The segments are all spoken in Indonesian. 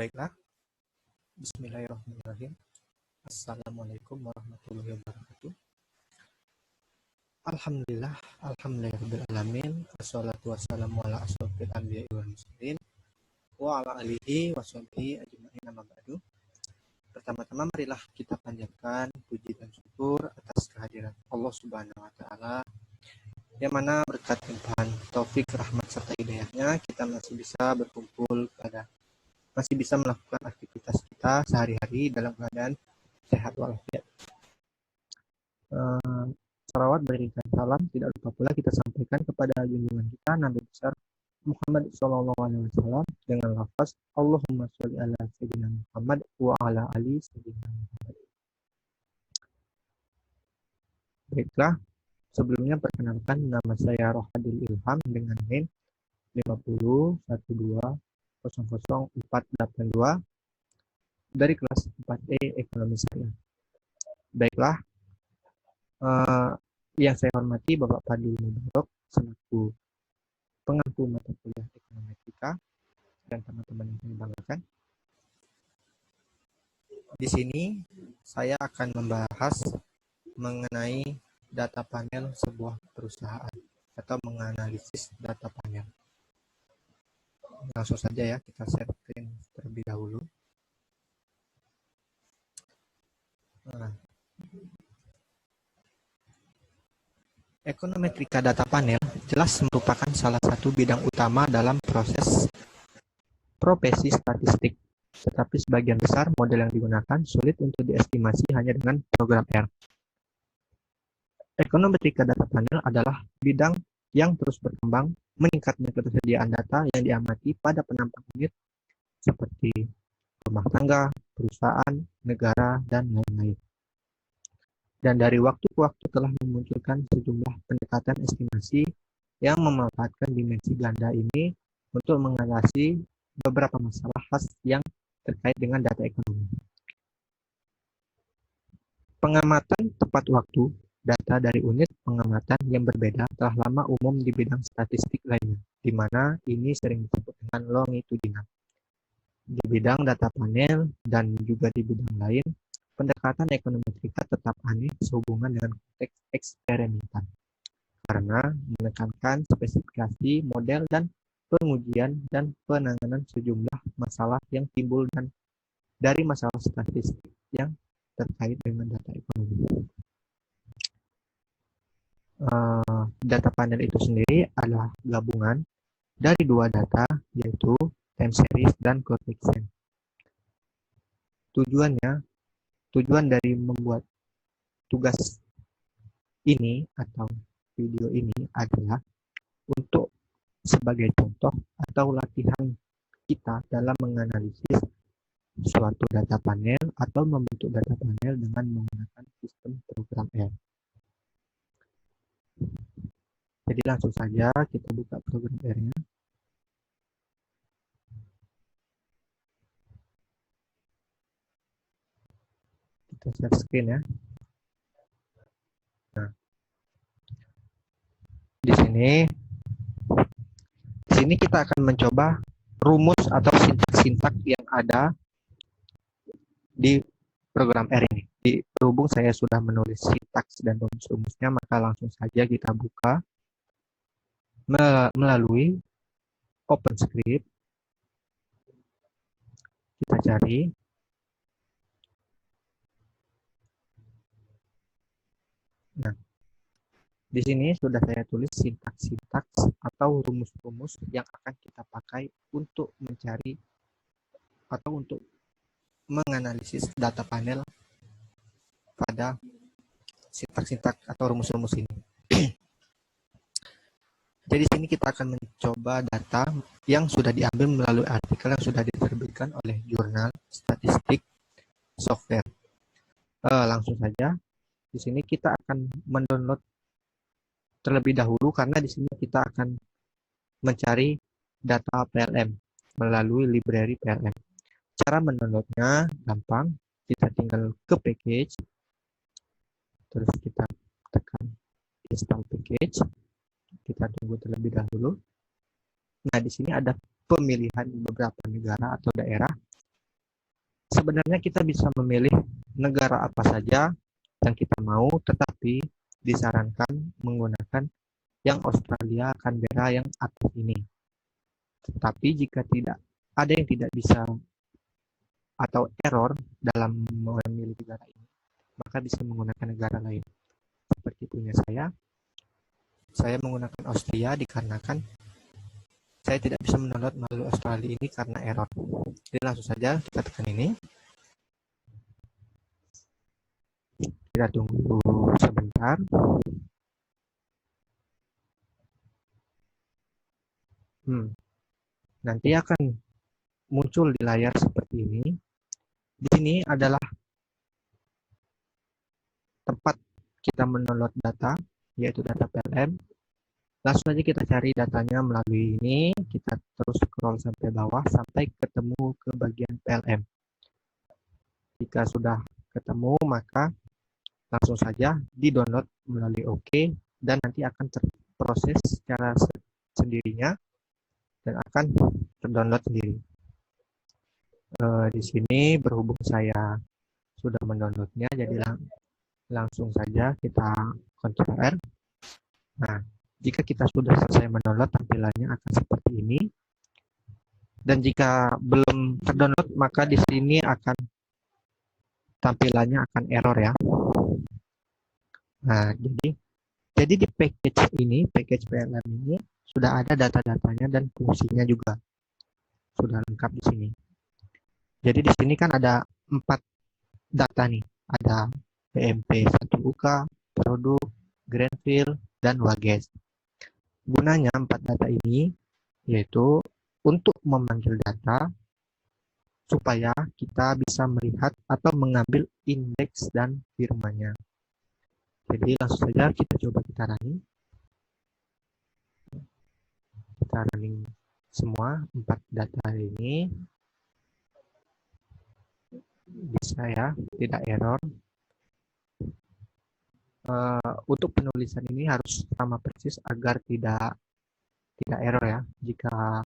Baiklah, bismillahirrahmanirrahim. Assalamualaikum warahmatullahi wabarakatuh. Alhamdulillah, alhamdulillahirrahmanirrahim. Wassalatu wassalamu ala asyrofil anbiya'i wal mursalin wa ala alihi wa sahbihi ajma'in amma ba'du. Pertama-tama marilah kita panjatkan puji dan syukur atas kehadiran Allah Subhanahu wa taala, yang mana berkat limpahan taufik, rahmat serta hidayahnya kita masih bisa melakukan aktivitas kita sehari-hari dalam keadaan sehat walafiat. Salawat berikan salam tidak lupa pula kita sampaikan kepada junjungan kita Nabi besar Muhammad SAW dengan lafaz Allahumma sholli ala sayyidina Muhammad wa ala ali sayyidina Muhammad. Baiklah, sebelumnya perkenalkan nama saya Rohadil Ilham dengan NIM 501200482 dari kelas 4E Ekonomi Syariah. Baiklah, yang saya hormati Bapak Fadil Mubarak selaku pengampu mata kuliah Ekonometrik dan teman-teman yang saya banggakan. Di sini saya akan membahas mengenai data panel sebuah perusahaan atau menganalisis data panel. Langsung saja ya, kita share screen terlebih dahulu. Ekonometrika data panel jelas merupakan salah satu bidang utama dalam proses profesi statistik, tetapi sebagian besar model yang digunakan sulit untuk diestimasi hanya dengan program R. Ekonometrika data panel adalah bidang yang terus berkembang, meningkatnya ketersediaan data yang diamati pada penampang unit seperti rumah tangga, perusahaan, negara, dan lain-lain. Dan dari waktu ke waktu telah memunculkan sejumlah pendekatan estimasi yang memanfaatkan dimensi ganda ini untuk mengatasi beberapa masalah khas yang terkait dengan data ekonomi. Pengamatan tepat waktu data dari unit pengamatan yang berbeda telah lama umum di bidang statistik lainnya, di mana ini sering disebut dengan longitudinal. Di bidang data panel dan juga di bidang lain, pendekatan ekonometrika tetap aneh sehubungan dengan konteks eksperimental, karena menekankan spesifikasi, model, dan pengujian dan penanganan sejumlah masalah yang timbul dan dari masalah statistik yang terkait dengan data ekonomi. Data panel itu sendiri adalah gabungan dari dua data, yaitu time series dan coefficient. Tujuan dari membuat tugas ini atau video ini adalah untuk sebagai contoh atau latihan kita dalam menganalisis suatu data panel atau membentuk data panel dengan menggunakan sistem program R. Jadi langsung saja kita buka program R-nya. Kita share screen ya. Nah, di sini kita akan mencoba rumus atau sintak-sintak yang ada di program R ini. Berhubung saya sudah menulis sintaks dan rumus-rumusnya, maka langsung saja kita buka melalui OpenScript. Kita cari. Nah, di sini sudah saya tulis sintaks-sintaks atau rumus-rumus yang akan kita pakai untuk mencari atau untuk menganalisis data panel pada sintak-sintak atau rumus-rumus ini. Jadi di sini kita akan mencoba data yang sudah diambil melalui artikel yang sudah diterbitkan oleh jurnal statistik software. Langsung saja, di sini kita akan mendownload terlebih dahulu karena di sini kita akan mencari data PLM melalui library PLM. Cara mendownloadnya gampang, kita tinggal ke package, terus kita tekan install package. Kita tunggu terlebih dahulu. Nah, di sini ada pemilihan beberapa negara atau daerah sebenarnya kita bisa memilih negara apa saja yang kita mau, tetapi disarankan menggunakan yang Australia Canberra yang atas ini. Tetapi jika tidak ada yang tidak bisa atau error dalam memilih negara ini, maka bisa menggunakan negara lain. Seperti punya saya menggunakan Austria dikarenakan saya tidak bisa mendownload melalui Australia ini karena error. Jadi langsung saja kita tekan ini. Kita tunggu sebentar. Nanti akan muncul di layar seperti ini. Di sini adalah tempat kita mendownload data, yaitu data PLM. Langsung saja kita cari datanya melalui ini, kita terus scroll sampai bawah sampai ketemu ke bagian PLM. Jika sudah ketemu, maka langsung saja di-download melalui OK, dan nanti akan terproses secara sendirinya dan akan terdownload sendiri. Di sini berhubung saya sudah mendownloadnya, jadi langsung saja kita Ctrl R. Nah, jika kita sudah selesai mendownload, tampilannya akan seperti ini. Dan jika belum terdownload, maka di sini akan tampilannya akan error ya. Nah, jadi di package ini, package PLM ini sudah ada data-datanya dan fungsinya juga sudah lengkap di sini. Jadi di sini kan ada 4 data nih, ada PMP 1UK, produk, Greenfield, dan Wages. Gunanya 4 data ini yaitu untuk memanggil data supaya kita bisa melihat atau mengambil indeks dan firmanya. Jadi langsung saja kita coba kita running. Kita running semua 4 data ini. Bisa ya, tidak error. Untuk penulisan ini harus sama persis agar tidak error ya. Jika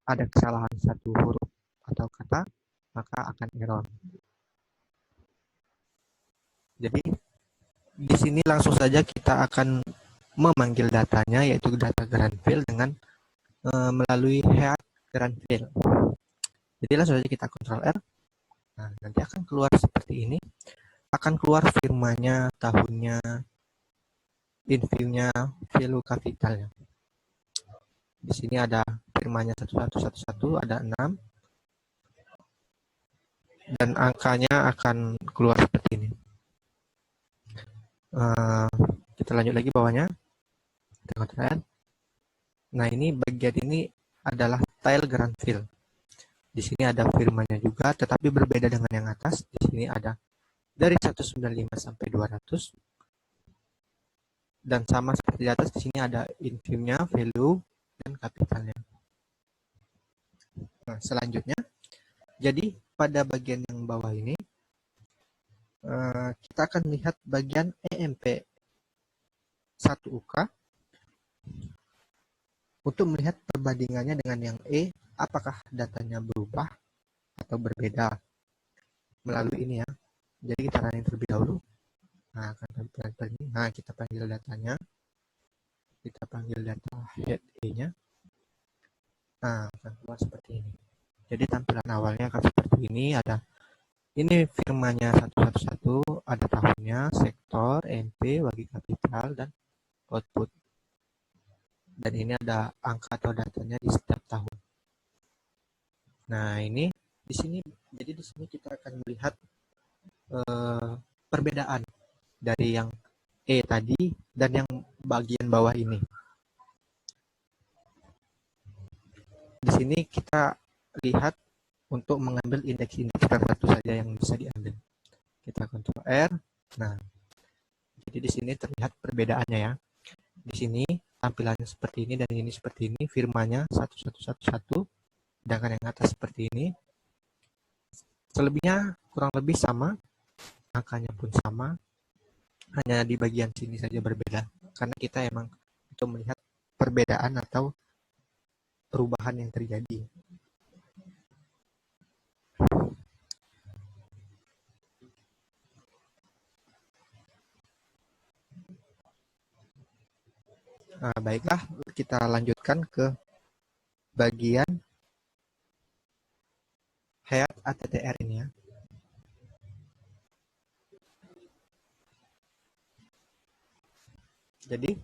ada kesalahan satu huruf atau kata, maka akan error. Jadi di sini langsung saja kita akan memanggil datanya, yaitu data Greenfield dengan melalui head Greenfield. Jadi langsung saja kita Ctrl R. Nah, nanti akan keluar seperti ini. Akan keluar firmanya, tahunnya, in-view-nya, value kapitalnya. Di sini ada firmanya 1111, ada 6. Dan angkanya akan keluar seperti ini. Kita lanjut lagi bawahnya. Kita Ctrl N. Nah, ini bagian ini adalah tile Greenfield. Di sini ada firmanya juga, tetapi berbeda dengan yang atas. Di sini ada dari 195 sampai 200. Dan sama seperti di atas, di sini ada in-view-nya, value, dan kapitalnya. Nah, selanjutnya, jadi pada bagian yang bawah ini, kita akan lihat bagian EMP 1UK untuk melihat perbandingannya dengan yang E, apakah datanya berubah atau berbeda melalui ini ya. Jadi kita running terlebih dahulu. Nah, kita panggil datanya. Kita panggil data head E-nya. Nah, akan keluar seperti ini. Jadi tampilan awalnya akan seperti ini. Ini firmanya 111, ada tahunnya, sektor, MP, bagi kapital, dan output. Dan ini ada angka atau datanya di setiap tahun. Nah, ini di sini, jadi di sini kita akan melihat perbedaan dari yang E tadi dan yang bagian bawah ini. Di sini kita lihat untuk mengambil indeks-indeks tertentu saja yang bisa diambil. Kita Ctrl R. Nah, jadi di sini terlihat perbedaannya ya. Di sini tampilannya seperti ini dan ini seperti ini, firmanya 1111, sedangkan yang atas seperti ini. Selebihnya kurang lebih sama, angkanya pun sama, hanya di bagian sini saja berbeda, karena kita emang untuk melihat perbedaan atau perubahan yang terjadi. Nah, baiklah, kita lanjutkan ke bagian head ATTR ini ya. Jadi,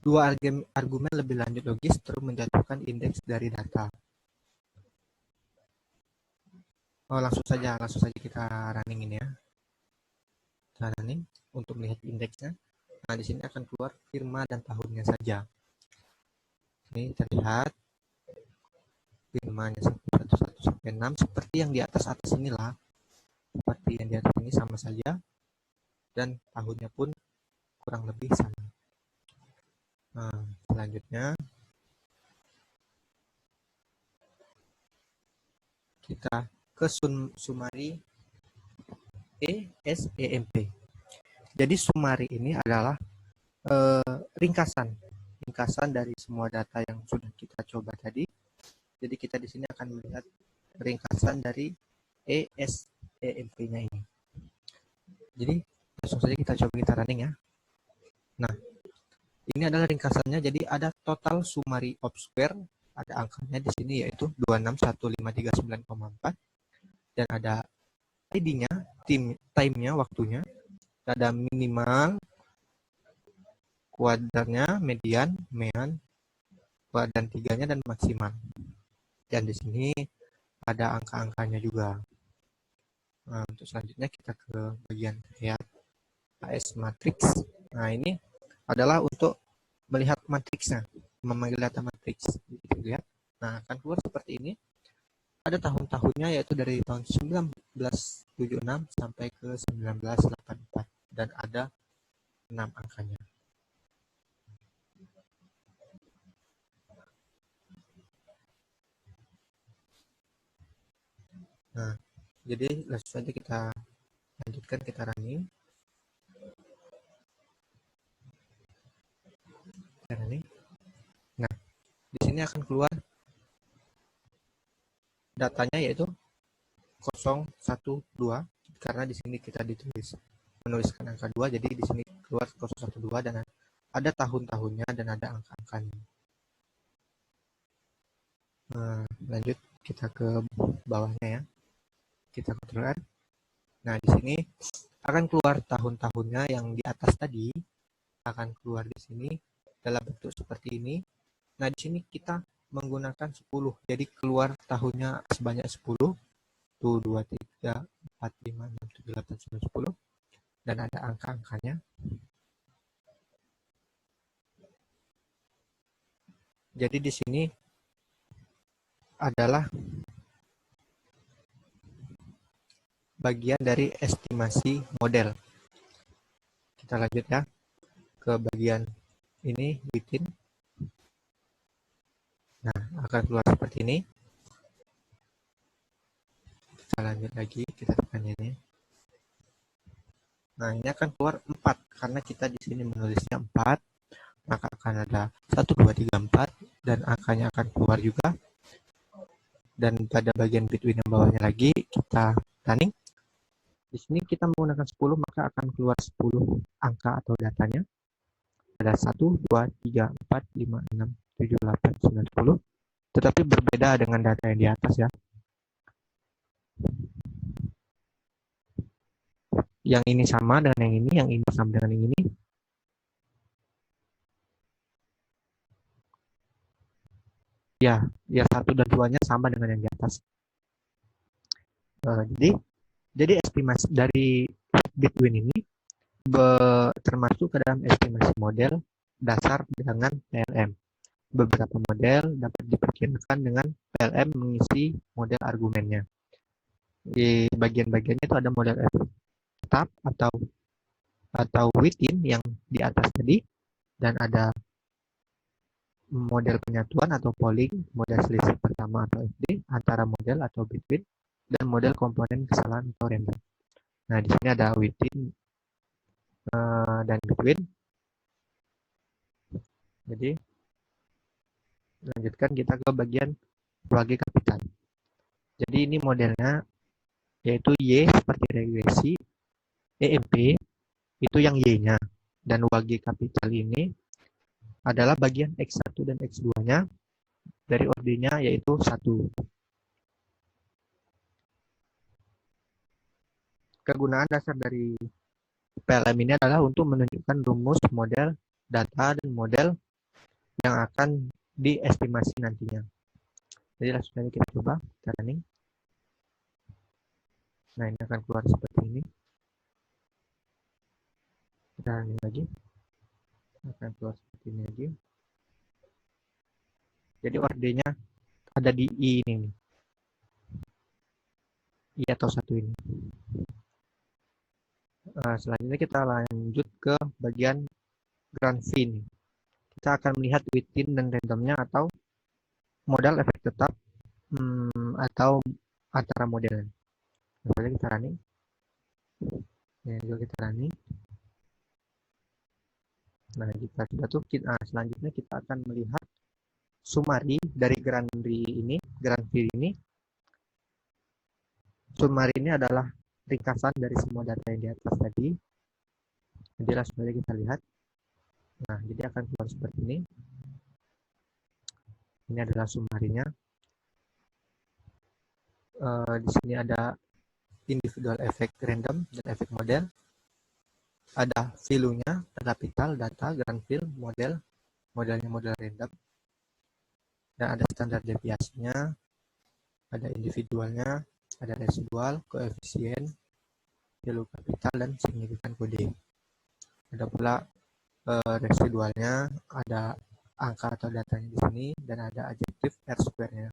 dua argumen lebih lanjut logis terus menjatuhkan indeks dari data. Oh, langsung saja kita running ini ya. Kita running untuk melihat indeksnya. Nah, di sini akan keluar firma dan tahunnya saja. Ini terlihat firmanya 111 sampai 6 seperti yang di atas inilah. Seperti yang di atas ini sama saja. Dan tahunnya pun kurang lebih sama. Nah, selanjutnya kita ke summary ESEMP. Jadi summary ini adalah ringkasan dari semua data yang sudah kita coba tadi. Jadi kita di sini akan melihat ringkasan dari ESEMP-nya ini. Jadi langsung saja kita running ya. Nah, ini adalah ringkasannya. Jadi ada total summary of square, ada angkanya di sini yaitu 2615394 dan ada ID-nya, time-nya, waktunya, ada minimal, kuadrannya, median, mean, kuadran 3-nya dan maksimal. Dan di sini ada angka-angkanya juga. Nah, untuk selanjutnya kita ke bagian lihat AS matrix. Nah, ini adalah untuk melihat matriksnya, memanggil data matriks. Kita lihat. Nah, akan keluar seperti ini. Ada tahun-tahunnya yaitu dari tahun 1976 sampai ke 1984 dan ada 6 angkanya. Nah, jadi langsung saja kita lanjutkan, kita running. Nah, di sini akan keluar datanya yaitu 012 karena di sini kita menuliskan angka 2, jadi di sini keluar 012 dan ada tahun-tahunnya dan ada angka-angkanya. Nah, lanjut kita ke bawahnya ya. Kita kontrol. Nah, di sini akan keluar tahun-tahunnya yang di atas tadi akan keluar di sini dalam bentuk seperti ini. Nah, di sini kita menggunakan 10. Jadi keluar tahunnya sebanyak 10. 1, 2, 3, 4, 5, 6, 7, 8, 9, 10. Dan ada angka-angkanya. Jadi di sini adalah bagian dari estimasi model. Kita lanjut ya ke bagian ini, within. Nah, akan keluar seperti ini. Kita lanjut lagi, kita tekan ini. Nah, ini akan keluar 4 karena kita di sini menulisnya 4, maka akan ada 1, 2, 3, 4 dan angkanya akan keluar juga. Dan pada bagian between yang bawahnya lagi kita running. Di sini kita menggunakan 10, maka akan keluar 10 angka atau datanya. Ada 1, 2, 3, 4, 5, 6, 7, 8, 9, 10. Tetapi berbeda dengan data yang di atas ya. Yang ini sama dengan yang ini sama dengan yang ini. Ya 1 dan 2-nya sama dengan yang di atas. Jadi estimasi dari between ini termasuk ke dalam estimasi model dasar dengan PLM. Beberapa model dapat diperkirakan dengan PLM mengisi model argumennya. Di bagian-bagiannya itu ada model tetap atau within yang di atas tadi, dan ada model penyatuan atau polling, model selisih pertama atau FD, antara model atau between, dan model komponen kesalahan atau random. Nah, di sini ada within dan between. Jadi lanjutkan kita ke bagian keluarga kapital. Jadi ini modelnya yaitu Y seperti regresi, EMP itu yang Y-nya. Dan wage kapital ini adalah bagian X1 dan X2-nya dari ordenya, yaitu 1. Kegunaan dasar dari PLM ini adalah untuk menunjukkan rumus, model, data, dan model yang akan diestimasi nantinya. Jadi langsung saja kita coba, kita running. Nah, ini akan keluar seperti ini. Kita running lagi. Akan keluar seperti ini lagi. Jadi ordenya ada di I ini nih. I atau 1 ini. Selanjutnya kita lanjut ke bagian Grand V nih. Kita akan melihat within dan randomnya atau modal efek tetap atau antara model. Misalnya kita running. Ini juga kita running. Nah, jika sudah tuh, selanjutnya kita akan melihat summary dari Grand V ini. Summary ini adalah ringkasan dari semua data yang di atas tadi. Jadi langsung saja kita lihat. Nah, jadi akan keluar seperti ini. Ini adalah summary-nya. Di sini ada individual efek random dan efek model. Ada value-nya, kapital, data, grand fill, modelnya model random. Dan ada standar deviasinya, ada individualnya, ada residual, koefisien, value kapital, dan signifikan kode. Ada pula residualnya, ada angka atau datanya di sini, dan ada adjektif R square-nya.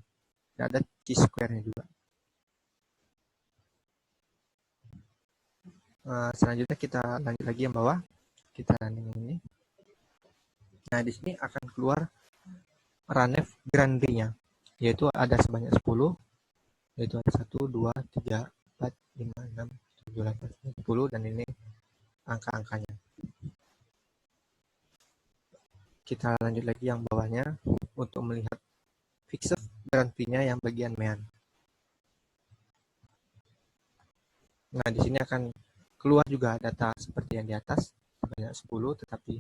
Dan ada T square-nya juga. Selanjutnya kita lanjut lagi yang bawah. Kita running ini. Nah, di sini akan keluar Ranef Grande-nya, yaitu ada sebanyak 10, yaitu ada 1, 2, 3, 4, 5, 6, 7, 8, 10, dan ini angka-angkanya. Kita lanjut lagi yang bawahnya untuk melihat fixed Grand V-nya yang bagian mean. Nah, di sini akan keluar juga data seperti yang di atas, sebanyak 10, tetapi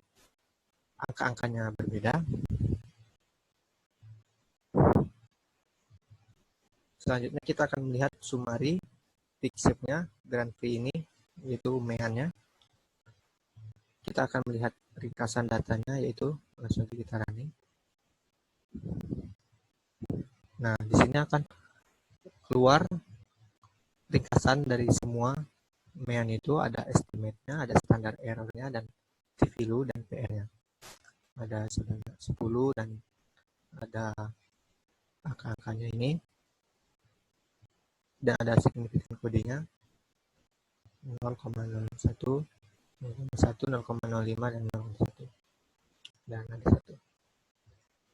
angka-angkanya berbeda. Selanjutnya kita akan melihat summary fixed-nya Grand V ini, yaitu mean-nya. Kita akan melihat ringkasan datanya, yaitu langsung kita running. Nah, di sini akan keluar ringkasan dari semua mean itu, ada estimate-nya, ada standar error-nya, dan T-value dan PR-nya. Ada sebanyak 10 dan ada angka-angkanya ini. Dan ada signifikan kodenya 0,01, 0,1, 0,05, dan 0,1. Dan ada 1.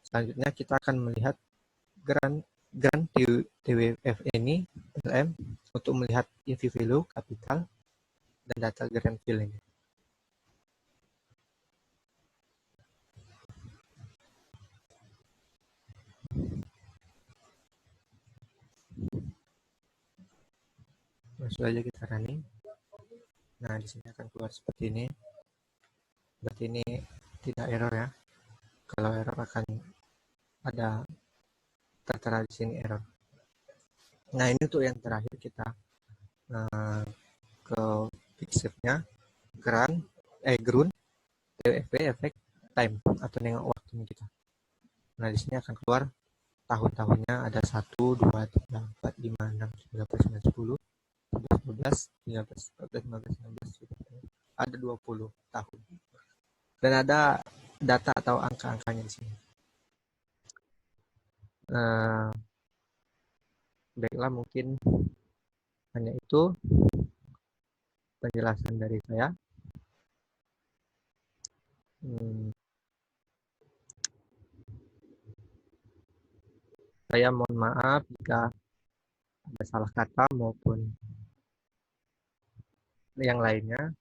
Selanjutnya kita akan melihat Grand TWF ini PLM untuk melihat EV value, kapital, dan data grand fill ini. Langsung aja kita running. Nah, di sini akan keluar seperti ini. Berarti ini tidak error ya. Kalau error akan ada tertera di sini error. Nah, ini untuk yang terakhir kita ke fixed-nya ground TWF efek time atau nengok waktunya kita. Nah, di sini akan keluar tahun-tahunnya, ada 1, 2, 3, 4, 5, 6, 7, 8, 9, 10, 11, 12, 13, 14, 15, 16, ada 20 tahun. Dan ada data atau angka-angkanya di sini. Baiklah, mungkin hanya itu penjelasan dari saya. Saya mohon maaf jika ada salah kata maupun yang lainnya.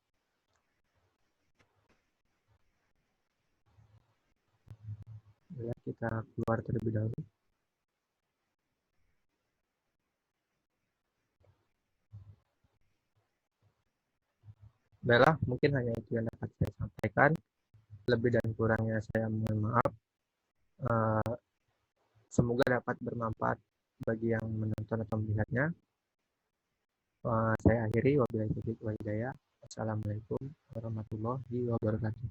Ya, kita keluar terlebih dahulu. Baiklah, mungkin hanya itu yang dapat saya sampaikan. Lebih dan kurangnya saya mohon maaf. Eh, Semoga dapat bermanfaat bagi yang menonton atau melihatnya. Saya akhiri, wabillahi taufiq wal hidayah. Wassalamualaikum warahmatullahi wabarakatuh.